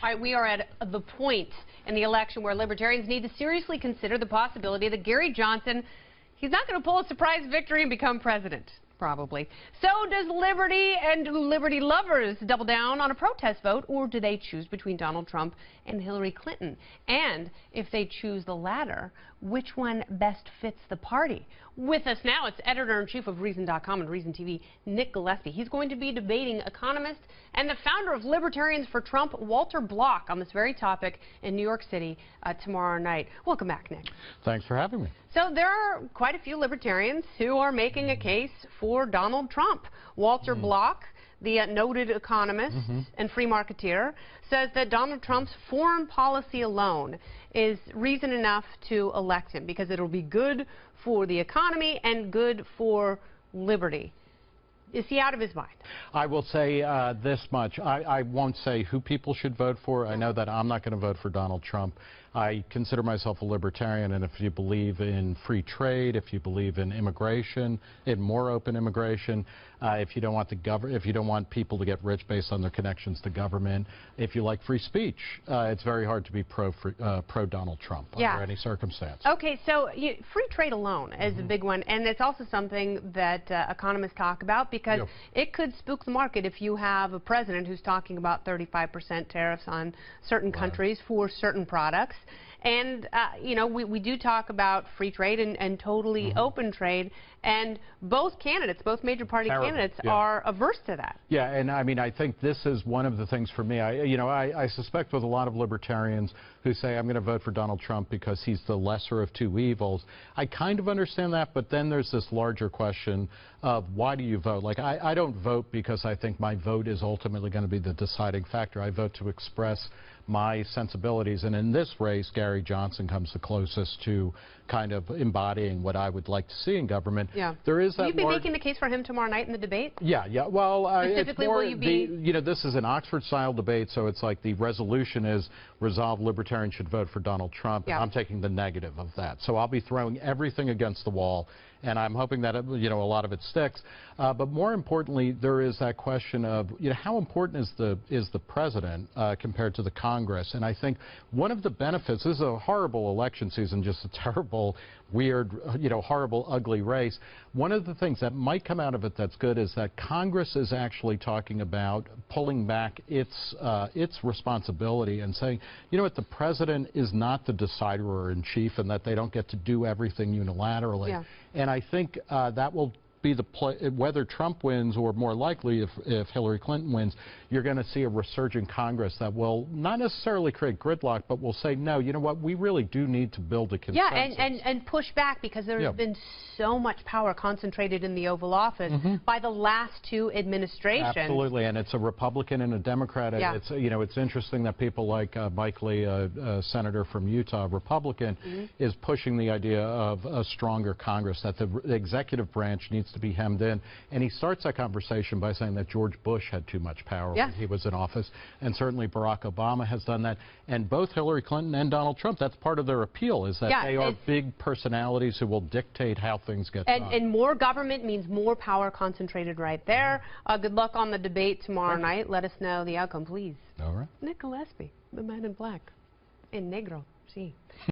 All right, we are at the point in the election where libertarians need to seriously consider the possibility that Gary Johnson, he's not going to pull a surprise victory and become president. Probably. So does Liberty and Liberty lovers double down on a protest vote, or do they choose between Donald Trump and Hillary Clinton? And if they choose the latter, which one best fits the party? With us now, it's editor-in-chief of Reason.com and Reason TV, Nick Gillespie. He's going to be debating economist and the founder of Libertarians for Trump, Walter Block, on this very topic in New York City tomorrow night. Welcome back, Nick. Thanks for having me. So there are quite a few libertarians who are making a case for Donald Trump. Walter Block, the noted economist and free marketeer, says that Donald Trump's foreign policy alone is reason enough to elect him because it'll be good for the economy and good for liberty. Is he out of his mind? I will say this much. I won't say who people should vote for. I know that I'm not going to vote for Donald Trump. I consider myself a libertarian, and if you believe in free trade, if you believe in immigration, in more open immigration, if you don't want if you don't want people to get rich based on their connections to government, if you like free speech, it's very hard to be pro Donald Trump under any circumstance. Okay, so free trade alone is a big one, and it's also something that economists talk about because it could spook the market if you have a president who's talking about 35% tariffs on certain countries for certain products. And, you know, we do talk about free trade and totally open trade, and both candidates, both major party candidates, are averse to that. Yeah, and I mean, I think this is one of the things for me. I suspect with a lot of libertarians who say, I'm going to vote for Donald Trump because he's the lesser of two evils. I kind of understand that, but then there's this larger question of why do you vote? Like, I don't vote because I think my vote is ultimately going to be the deciding factor. I vote to express my sensibilities, and in this race, Gary Johnson comes the closest to kind of embodying what I would like to see in government. Yeah. There is that. Will you be making the case for him tomorrow night in the debate? Yeah, yeah. Well, specifically, will you be? You know, this is an Oxford-style debate, so it's like the resolution is resolve libertarians should vote for Donald Trump. Yeah. I'm taking the negative of that, so I'll be throwing everything against the wall, and I'm hoping that a lot of it sticks. But more importantly, there is that question of how important is the president compared to the Congress? And I think one of the benefits, this is a horrible election season, just a terrible, weird, horrible, ugly race. One of the things that might come out of it that's good is that Congress is actually talking about pulling back its responsibility and saying, you know what, the president is not the decider-in-chief and that they don't get to do everything unilaterally. Yeah. And I think that will be the play, whether Trump wins or more likely if Hillary Clinton wins, you're going to see a resurgent Congress that will not necessarily create gridlock, but will say, no, you know what, we really do need to build a consensus. Yeah, and push back because there's been so much power concentrated in the Oval Office by the last two administrations. Absolutely, and it's a Republican and a Democrat. Yeah. It's it's interesting that people like Mike Lee, a senator from Utah, Republican, is pushing the idea of a stronger Congress, that the executive branch needs to be hemmed in, and he starts that conversation by saying that George Bush had too much power when he was in office, and certainly Barack Obama has done that, and both Hillary Clinton and Donald Trump, that's part of their appeal, is that they are big personalities who will dictate how things get done. And more government means more power concentrated right there. Good luck on the debate tomorrow night. Let us know the outcome, please. All right. Nick Gillespie, the man in black. En negro, sí.